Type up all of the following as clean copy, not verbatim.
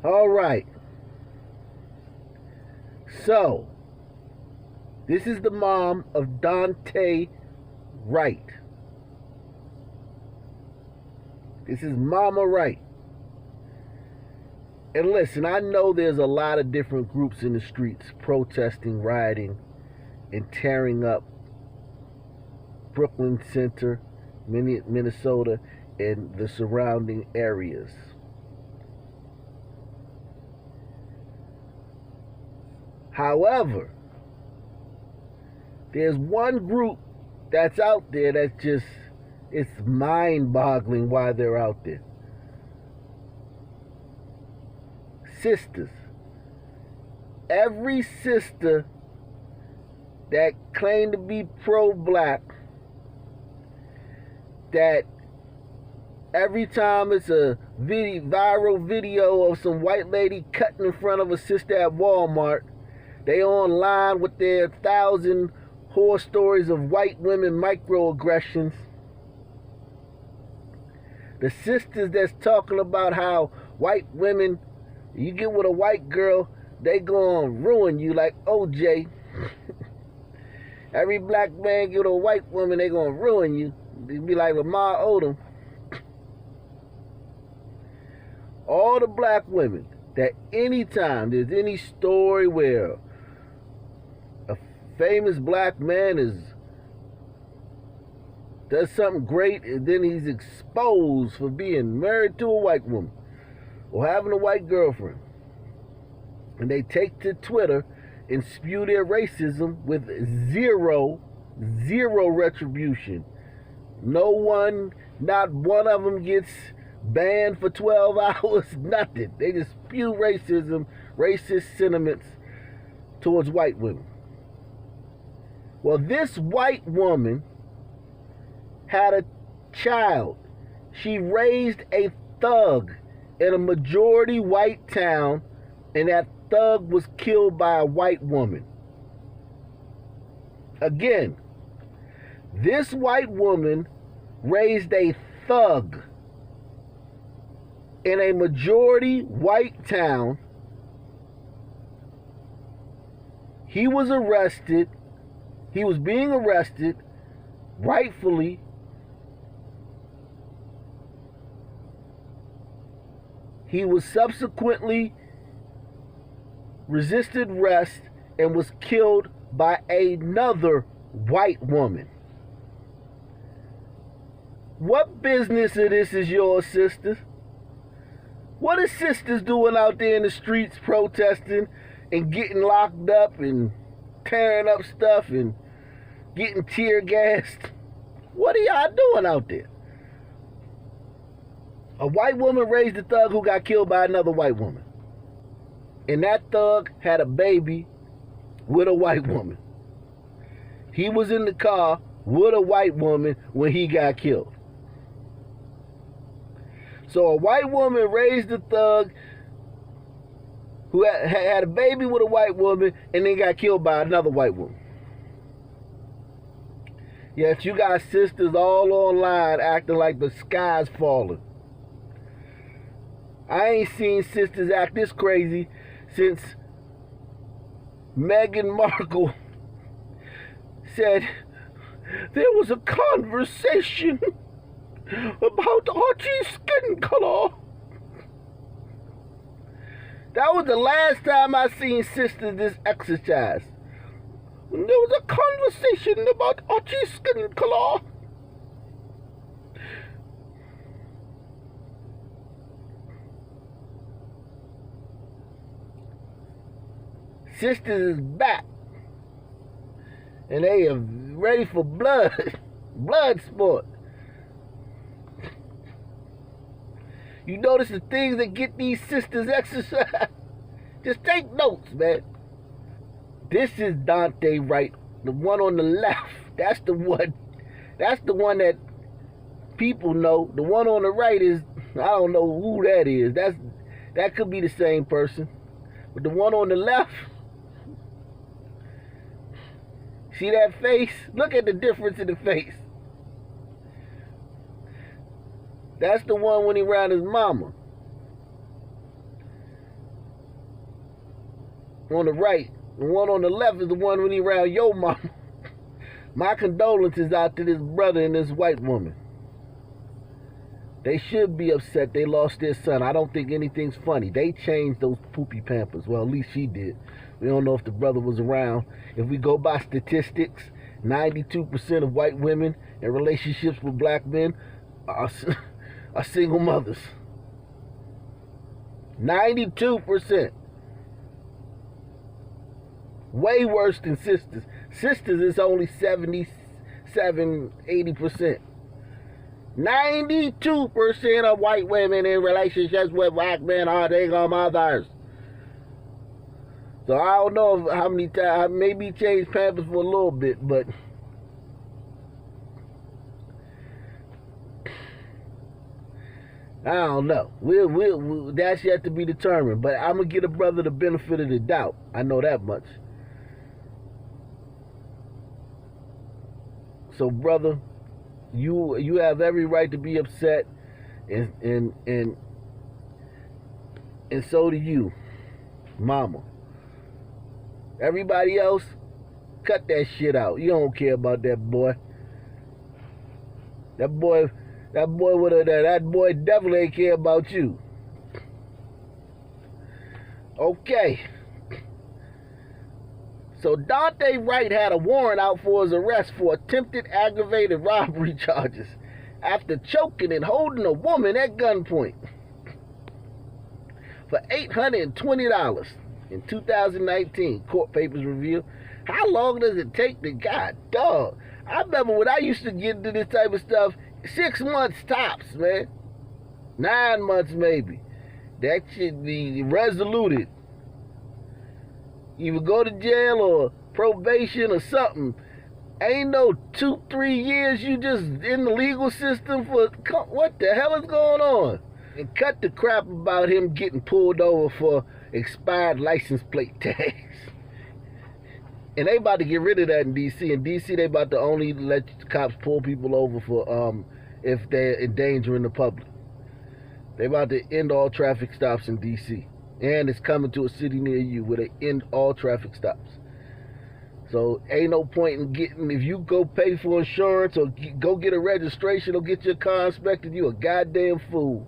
All right. So, this is the mom of Daunte Wright. This is Mama Wright. And listen, I know there's a lot of different groups in the streets protesting, rioting, and tearing up Brooklyn Center, Minnesota, and the surrounding areas. However, there's one group that's out there that's just, it's mind-boggling why they're out there. Sistahs. Every sister that claimed to be pro-black, that every time it's a viral video of some white lady cutting in front of a sister at Walmart, they online with their 1,000 horror stories of white women microaggressions. The sisters that's talking about how white women, you get with a white girl, they gonna ruin you like OJ. Every black man get with a white woman, they gonna ruin you. They be like Lamar Odom. All the black women that anytime there's any story where a famous black man does something great and then he's exposed for being married to a white woman or having a white girlfriend, and they take to Twitter and spew their racism with zero retribution. No one, not one of them gets banned for 12 hours, nothing. They just spew racism, racist sentiments towards white women. Well, this white woman had a child. She raised a thug in a majority white town, and that thug was killed by a white woman. Again, this white woman raised a thug in a majority white town. He was arrested. He was being arrested, rightfully. He was subsequently resisted arrest and was killed by another white woman. What business of this is yours, sisters? What are sisters doing out there in the streets protesting and getting locked up and tearing up stuff and getting tear gassed? What are y'all doing out there? A white woman raised a thug who got killed by another white woman. And that thug had a baby with a white woman. He was in the car with a white woman when he got killed. So a white woman raised a thug who had a baby with a white woman and then got killed by another white woman. Yes, you got sisters all online acting like the sky's falling. I ain't seen sisters act this crazy since Meghan Markle said there was a conversation about Archie's skin color. That was the last time I seen sisters this exercise. There was a conversation about Archie's skin color. Sisters is back, and they are ready for blood sport. You notice the things that get these sisters exercise? Just take notes, man. This is Daunte Wright, the one on the left. That's the one that people know. The one on the right is, I don't know who that is. That could be the same person. But the one on the left, see that face? Look at the difference in the face. That's the one when he around his mama. on the right. The one on the left is the one when he around your mama. My condolences out to this brother and this white woman. They should be upset they lost their son. I don't think anything's funny. They changed those poopy Pampers. Well, at least she did. We don't know if the brother was around. If we go by statistics, 92% of white women in relationships with black men are single mothers. 92%. Way worse than sisters. Sisters is only 80%. 92% of white women in relationships with black men are single mothers. So I don't know how many times, maybe change Pampers for a little bit, but I don't know. We'll that's yet to be determined. But I'm gonna give a brother the benefit of the doubt. I know that much. So, brother, you have every right to be upset, and so do you, mama. Everybody else, cut that shit out. You don't care about that boy. That boy definitely ain't care about you. Okay. So Daunte Wright had a warrant out for his arrest for attempted aggravated robbery charges after choking and holding a woman at gunpoint for $820 in 2019, court papers reveal. How long does it take to, God dog? I remember when I used to get into this type of stuff, 6 months tops, man. 9 months maybe. That should be resoluted. Either go to jail or probation or something. Ain't no 2-3 years you just in the legal system for, what the hell is going on? And cut the crap about him getting pulled over for expired license plate tags. And they about to get rid of that in D.C. In D.C. they about to only let cops pull people over for if they're endangering the public. They about to end all traffic stops in D.C. And it's coming to a city near you where they end all traffic stops. So ain't no point in getting, if you go pay for insurance or go get a registration or get your car inspected, you a goddamn fool.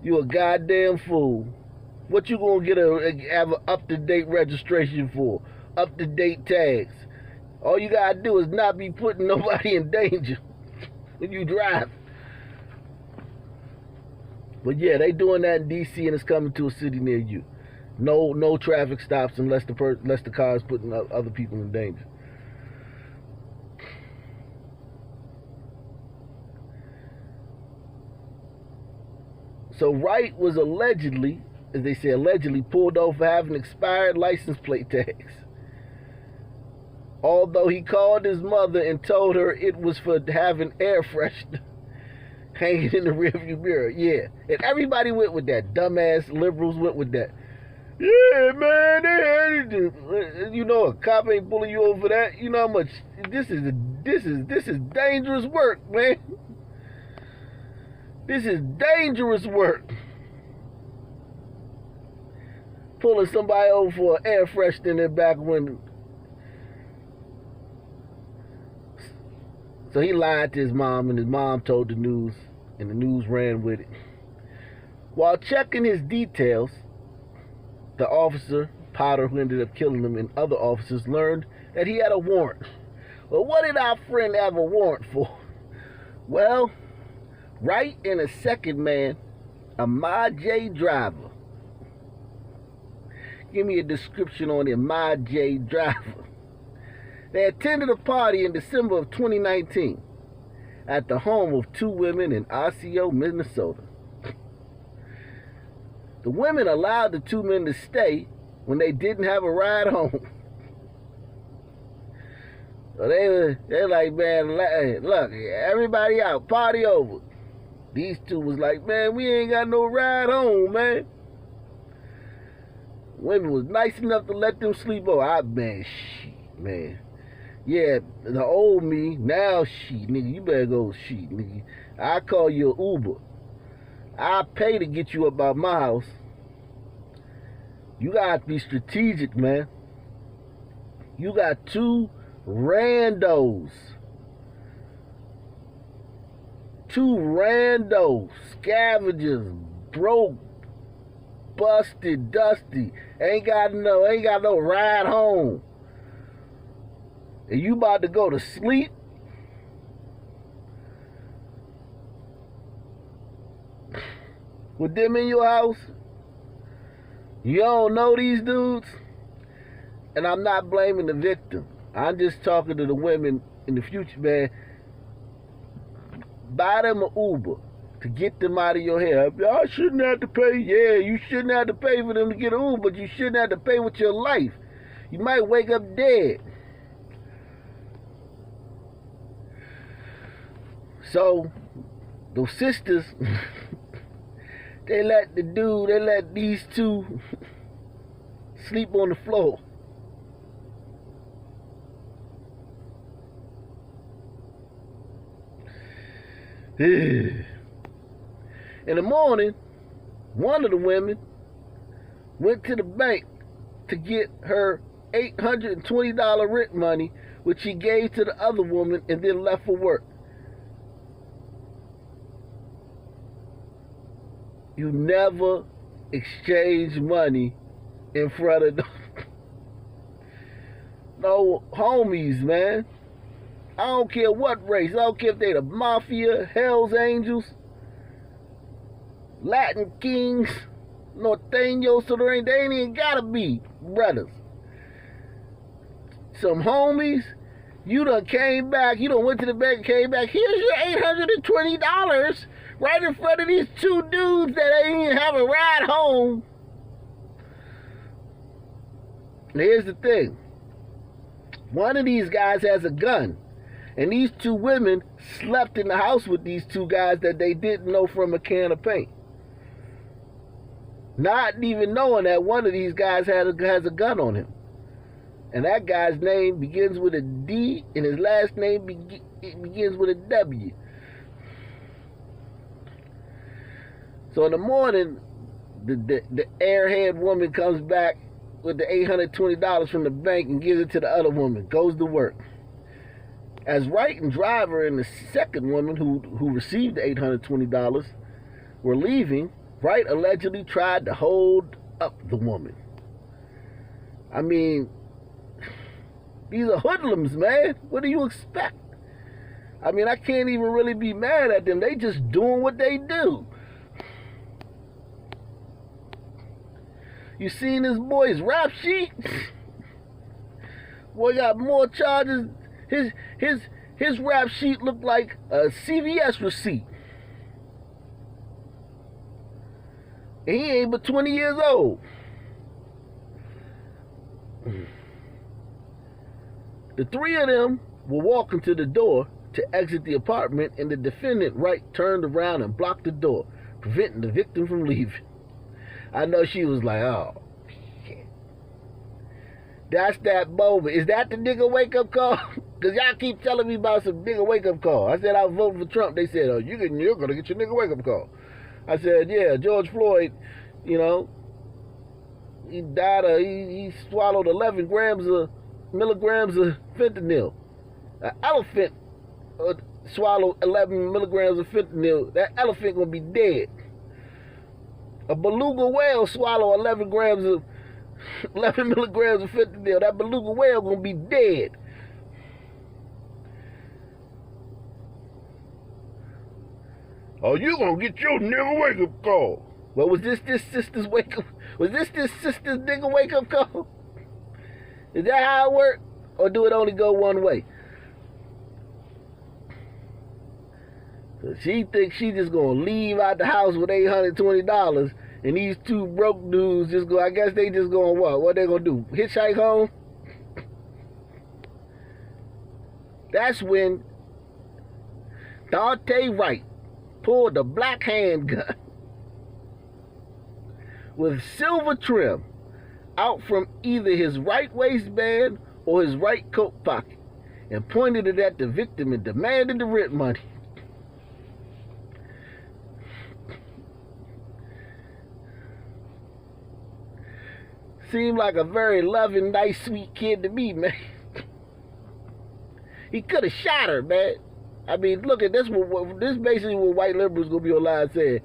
You a goddamn fool. What you gonna have an up-to-date registration for? Up-to-date tags. All you gotta do is not be putting nobody in danger when you drive. But yeah, they doing that in D.C. and it's coming to a city near you. No traffic stops unless the car is putting other people in danger. So Wright was allegedly, as they say, allegedly pulled over for having expired license plate tags. Although he called his mother and told her it was for having air freshener hanging in the rearview mirror. Yeah. And everybody went with that. Dumbass liberals went with that. Yeah, man, they had it. You know, a cop ain't pulling you over for that. You know how much this is dangerous work, man. This is dangerous work. Pulling somebody over for an air freshener in their back window. So he lied to his mom, and his mom told the news, and the news ran with it. While checking his details, the officer, Potter, who ended up killing him, and other officers learned that he had a warrant. Well, what did our friend have a warrant for? Well, Wright and a second man, a J driver. Give me a description on the J driver. They attended a party in December of 2019 at the home of two women in Osseo, Minnesota. The women allowed the two men to stay when they didn't have a ride home. So they're like, man, look, everybody out, party over. These two was like, man, we ain't got no ride home, man. Women was nice enough to let them sleep over. Man. Yeah, the old me, now she, nigga, you better go she, nigga. I call you an Uber. I pay to get you up out my house. You gotta be strategic, man. You got two randos. Two randos, scavengers, broke, busted, dusty, ain't got no ride home. And you about to go to sleep? With them in your house? You don't know these dudes? And I'm not blaming the victim. I'm just talking to the women in the future, man. Buy them an Uber to get them out of your hair. I shouldn't have to pay. Yeah, you shouldn't have to pay for them to get an Uber, but you shouldn't have to pay with your life. You might wake up dead. So, those sisters, they let these two sleep on the floor. In the morning, one of the women went to the bank to get her $820 rent money, which she gave to the other woman and then left for work. You never exchange money in front of no homies, man. I don't care what race. I don't care if they the mafia, Hell's Angels, Latin Kings, Norteños, so they ain't even gotta be brothers. Some homies, you done came back, you done went to the bank and came back. Here's your $820 right in front of these two dudes that ain't even have a ride home. And here's the thing. One of these guys has a gun. And these two women slept in the house with these two guys that they didn't know from a can of paint. Not even knowing that one of these guys has a gun on him. And that guy's name begins with a D and his last name begins with a W. So in the morning, the airhead woman comes back with the $820 from the bank and gives it to the other woman, goes to work. As Wright and Driver and the second woman who received the $820 were leaving, Wright allegedly tried to hold up the woman. I mean, these are hoodlums, man. What do you expect? I mean, I can't even really be mad at them. They just doing what they do. You seen this boy's rap sheet? Boy got more charges. His rap sheet looked like a CVS receipt. And he ain't but 20 years old. The three of them were walking to the door to exit the apartment, and the defendant, Wright, turned around and blocked the door, preventing the victim from leaving. I know she was like, oh, shit. That's that moment. Is that the nigga wake-up call? Because y'all keep telling me about some nigga wake-up call. I said I was voting for Trump. They said, oh, you're going to get your nigga wake-up call. I said, yeah, George Floyd, you know, he died, he swallowed 11 milligrams of fentanyl. An elephant swallowed 11 milligrams of fentanyl. That elephant going to be dead. A beluga whale swallowed 11 milligrams of fentanyl. That beluga whale going to be dead. Oh, you gonna get your nigga wake-up call. Well, was this sister's wake-up? Was this sister's nigga wake-up call? Is that how it works? Or do it only go one way? So she thinks she just gonna leave out the house with $820, and these two broke dudes just go, I guess they just gonna what? What they gonna do? Hitchhike home? That's when Daunte Wright pulled a black handgun with silver trim out from either his right waistband or his right coat pocket and pointed it at the victim and demanded the rent money. Seemed like a very loving, nice, sweet kid to me, man. He could have shot her, man. I mean, look at this. This basically what white liberals gonna be online saying.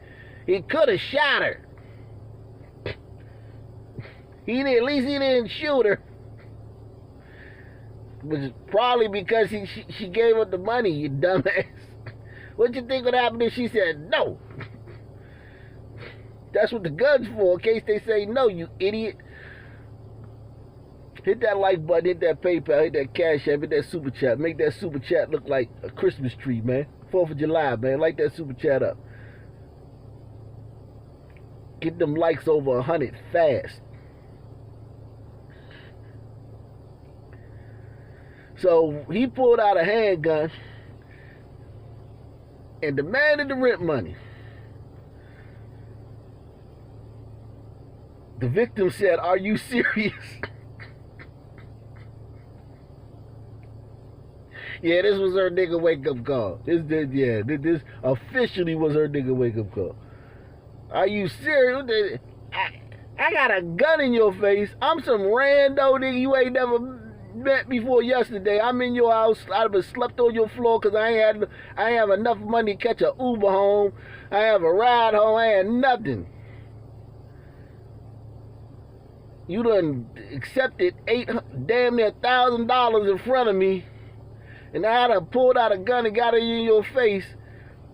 He could have shot her. At least he didn't shoot her. Which is probably because she gave up the money, you dumbass. What you think would happen if she said no? That's what the gun's for, in case they say no, you idiot. Hit that like button, hit that PayPal, hit that Cash App, hit that Super Chat. Make that Super Chat look like a Christmas tree, man. 4th of July, man. Light that Super Chat up. Get them likes over 100 fast. So he pulled out a handgun and demanded the rent money. The victim said, "Are you serious?" Yeah, this was her nigga wake-up call. This officially was her nigga wake-up call. Are you serious? I got a gun in your face. I'm some rando nigga you ain't never met before yesterday. I'm in your house. I've been slept on your floor because I ain't have enough money to catch a Uber home. I have a ride home. I had nothing. You done accepted damn near $1,000 in front of me. And I done pulled out a gun and got it in your face.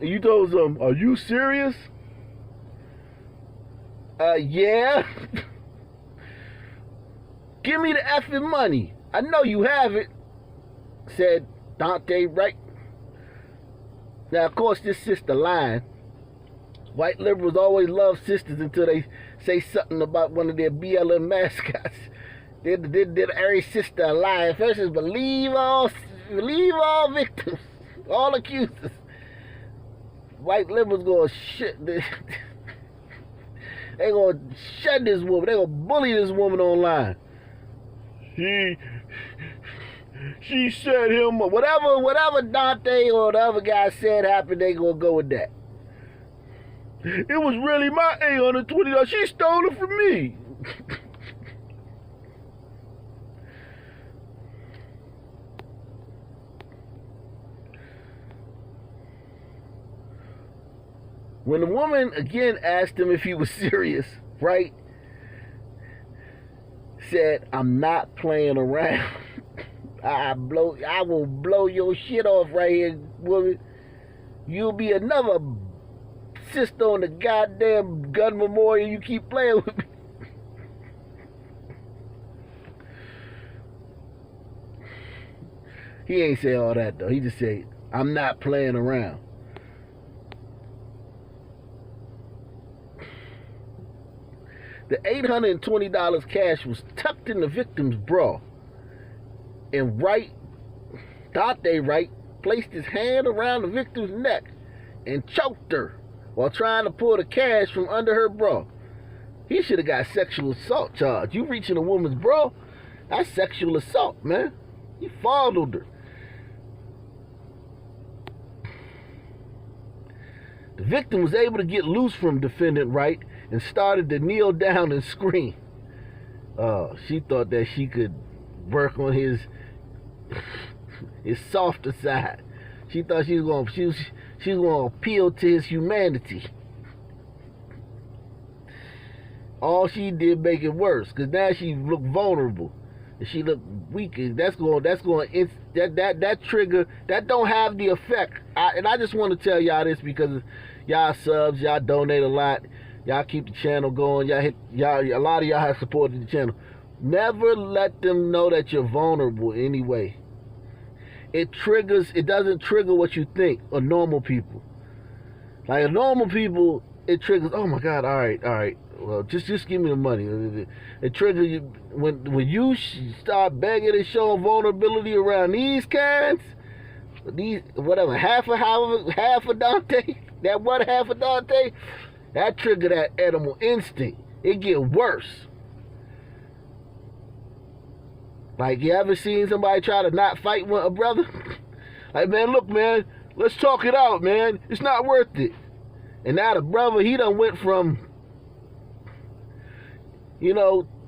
And you told them, "Are you serious?" Yeah. "Give me the effing money. I know you have it," said Daunte Wright. Now, of course, this sister lying. White liberals always love sisters until they say something about one of their BLM mascots. They every sister a lie. First is believe all victims, all accusers. White liberals gonna shit. They gonna shut this woman. They gonna bully this woman online. She said him whatever Daunte or the other guy said happened. They gonna go with that. It was really my $820. She stole it from me. When the woman again asked him if he was serious, Wright said, "I'm not playing around. I will blow your shit off right here, woman. You'll be another sister on the goddamn gun memorial. You keep playing with me." He ain't say all that though. He just said, "I'm not playing around." The $820 cash was tucked in the victim's bra, and Daunte Wright placed his hand around the victim's neck and choked her while trying to pull the cash from under her bra. He should have got sexual assault charge. You reaching a woman's bra, that's sexual assault, man. He fondled her. The victim was able to get loose from defendant Wright and started to kneel down and scream. She thought that she could work on his softer side. She thought she was gonna appeal to his humanity. All she did make it worse, because now she looked vulnerable and she looked weak. That trigger that don't have the effect. And I just want to tell y'all this because y'all subs, y'all donate a lot. Y'all keep the channel going. A lot of y'all have supported the channel. Never let them know that you're vulnerable anyway. It doesn't trigger what you think of normal people. Like normal people, it triggers, "Oh my God, all right. Well, just give me the money." It triggers you when you start begging and showing vulnerability around these kinds, half a Daunte, that one half of Daunte, that trigger that animal instinct. It get worse. Like, you ever seen somebody try to not fight with a brother? Like, "Man, look, man, let's talk it out, man. It's not worth it." And now the brother, he done went from,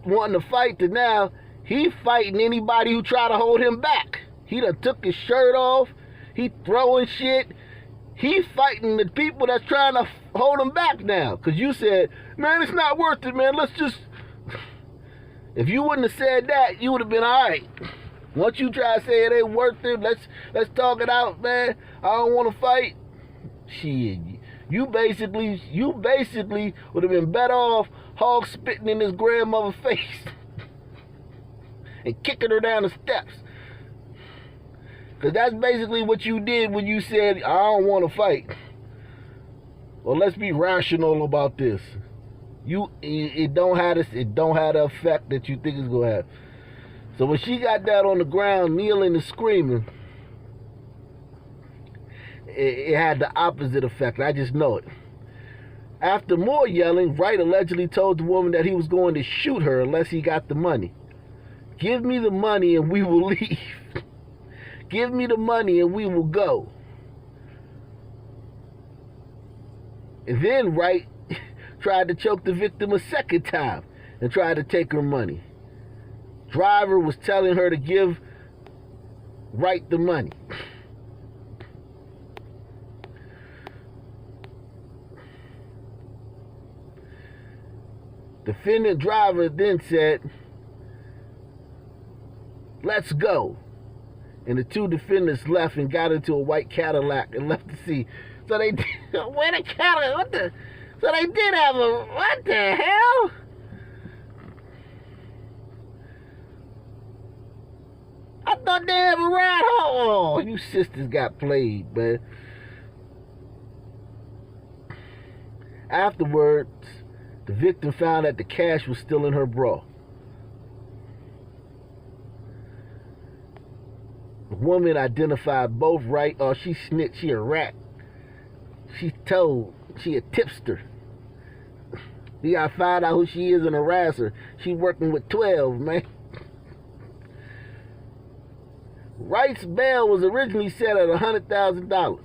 wanting to fight to now he fighting anybody who try to hold him back. He done took his shirt off. He throwing shit. He fighting the people that's trying to hold him back now. Because you said, man, it's not worth it, man. Let's just... If you wouldn't have said that, you would have been all right. Once you try to say it ain't worth it, let's talk it out, man. I don't want to fight. Shit, you basically would have been better off hog spitting in his grandmother's face and kicking her down the steps. Because that's basically what you did when you said, I don't want to fight. Well, let's be rational about this. It don't have the effect that you think it's going to have. So when she got down on the ground, kneeling and screaming, it had the opposite effect. I just know it. After more yelling, Wright allegedly told the woman that he was going to shoot her unless he got the money. Give me the money and we will leave. Give me the money and we will go. And then Wright tried to choke the victim a second time and tried to take her money. Driver was telling her to give Wright the money. Defendant driver then said, let's go. And the two defendants left and got into a white Cadillac and left the scene. So they did, where the Cadillac, so they did have a, what the hell? I thought they had a ride home. Oh, you sisters got played, man. Afterwards, the victim found that the cash was still in her bra. The woman identified both Wright. Oh, she snitched. She a rat. She told. She a tipster. You gotta find out who she is and harass her. She working with 12, man. Wright's bail was originally set at $100,000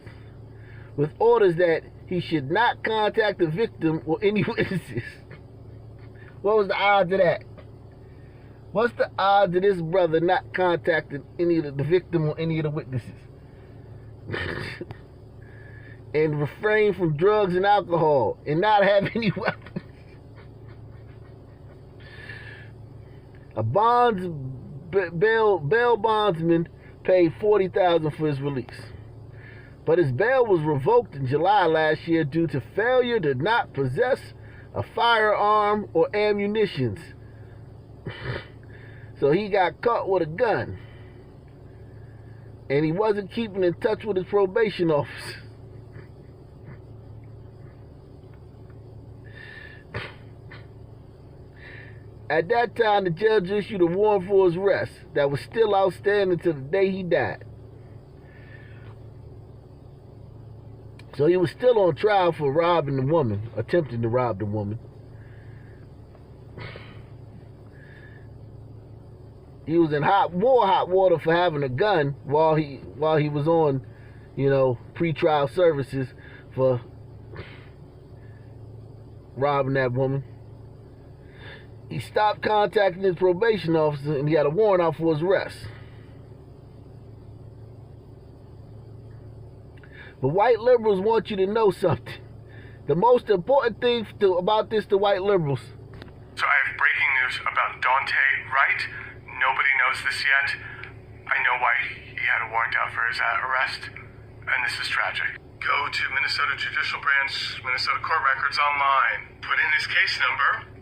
with orders that he should not contact the victim or any witnesses. What was the odds of that? What's the odds of this brother not contacting any of the victim or any of the witnesses? And refrain from drugs and alcohol and not have any weapons. A bail bondsman paid $40,000 for his release. But his bail was revoked in July last year due to failure to not possess a firearm or ammunitions. So he got caught with a gun. And he wasn't keeping in touch with his probation officer. At that time, the judge issued a warrant for his arrest that was still outstanding to the day he died. So he was still on trial for robbing the woman, attempting to rob the woman. He was in hot water for having a gun while he was on, pretrial services for robbing that woman. He stopped contacting his probation officer and he had a warrant out for his arrest. But white liberals want you to know something. The most important thing about this to white liberals. So I have breaking news about Daunte Wright. Nobody knows this yet. I know why he had a warrant out for his arrest, and this is tragic. Go to Minnesota Judicial Branch, Minnesota Court Records online. Put in his case number.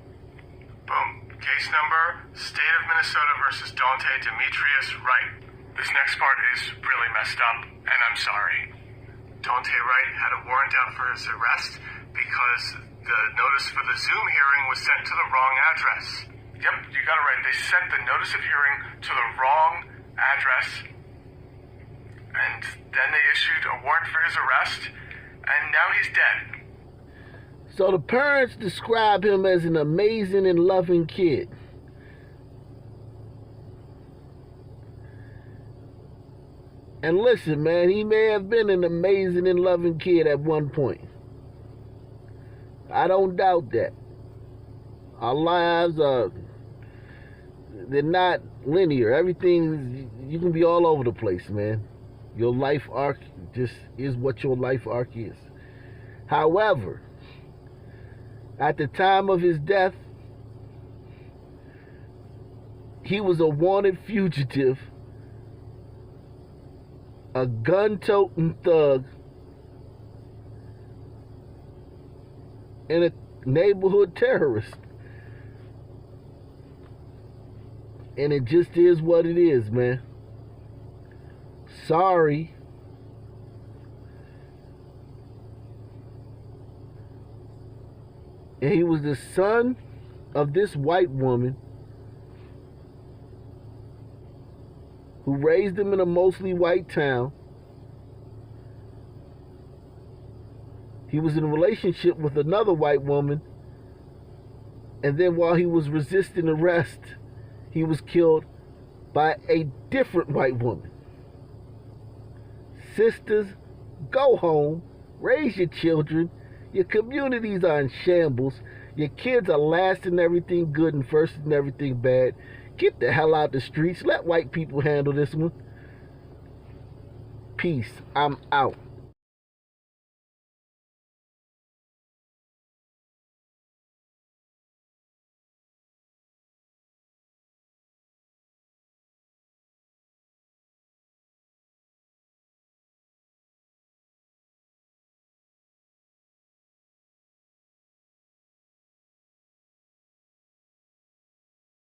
Boom. Case number, State of Minnesota versus Daunte Demetrius Wright. This next part is really messed up, and I'm sorry. Daunte Wright had a warrant out for his arrest because the notice for the Zoom hearing was sent to the wrong address. Yep, you got it right. They sent the notice of hearing to the wrong address, and then they issued a warrant for his arrest, and now he's dead. So the parents describe him as an amazing and loving kid. And listen, man, he may have been an amazing and loving kid at one point. I don't doubt that. Our lives are they're not linear. Everything, you can be all over the place, man. Your life arc just is what your life arc is. However, at the time of his death, he was a wanted fugitive, a gun-toting thug, and a neighborhood terrorist. And it just is what it is, man. Sorry. And he was the son of this white woman who raised him in a mostly white town. He was in a relationship with another white woman, and then while he was resisting arrest, he was killed by a different white woman. Sisters, go home, raise your children. Your communities are in shambles. Your kids are last in everything good and first in everything bad. Get the hell out the streets. Let white people handle this one. Peace. I'm out.